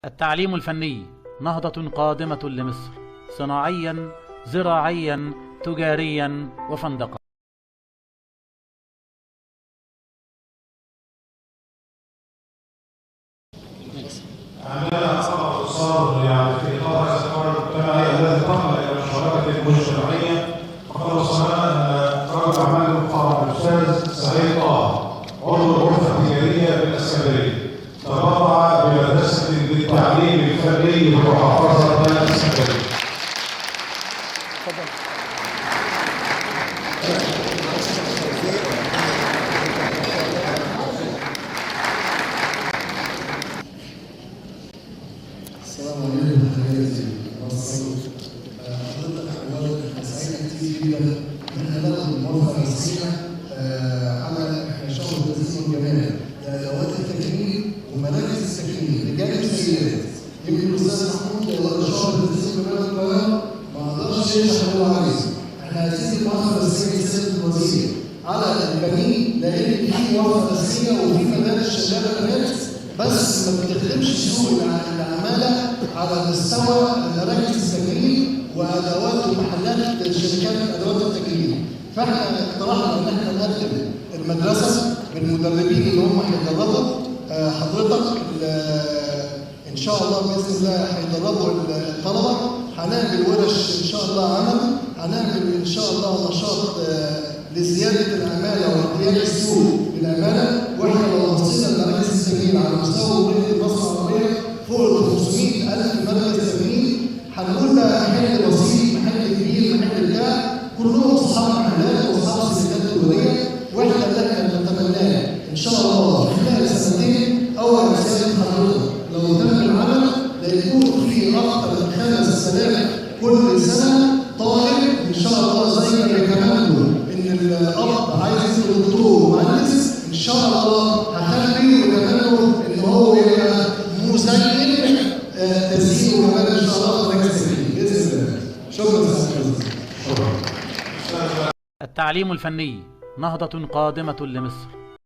التعليم الفني نهضة قادمة لمصر، صناعيا، زراعيا، تجاريا، وفندقا. عندنا أخطاء اقتصاد في إطار هذا الحوار المجتمعي الذي تقل إلى المشاركة المجتمعية، وقد وصلنا أن رجل أعمال المحترم الأستاذ سعيد طه عضو الغرفة التجارية بالإسكندرية تبرع بمدرسة للتعليم الفني بمحافظة الإسكندرية. السلام عليكم حبايبي المصريين. حضرتك اولا احنا سعيد كتير جدا ان احنا ناخد الموافقه الرسميه على شهر التنظيم الجماعي لادوات التكريم ومراكز التكريم رجال وسيدات. يمكن الاستاذ محمود شهر التنظيم الجماعي القاهره ما قدرش يشرح اللي هو عايزه. احنا عايزين الموافقه الرسميه لسياده الوزير على البنين، لان في موافقه رسميه وفي مدارس شغاله مدارس بس ما بتخدمش سوق العماله على مستوى مراكز التكريم وادوات ومحلات شركات ادوات التكريم. فاحنا اقترحنا ان احنا نقدم المدرسه بالمدربين اللي هم هيدربوا حضرتك ان شاء الله باذن الله هيدربوا الطلبه. هنعمل ورش ان شاء الله عمل، هنعمل ان شاء الله نشاط لزياده العماله واحتياج السوق للعماله. واحنا لو بصينا لمراكز التكريم على مستوى جمهوريه مصر العربيه فوق ال 500,000 مركز تكريم، هنقول بقى محل بسيط، محل كبير، محل بتاع، كلهم اصحاب محلات واصحاب سيدات تجاريه. واحنا اللي احنا بنتمناه ان شاء الله خلال سنتين اول رساله حضرتك لو تم العمل ليكون في اكثر من 5,000 كل سنه طالب ان شاء الله زي ما بيتمنوا ان الاب عايز يبقى دكتور ومهندس، ان شاء الله هخليه ويتمنوا ان هو يبقى مزين تزيين وجمال ان شاء الله في مراكز التكريم باذن الله. شكرا. التعليم الفني نهضة قادمة لمصر،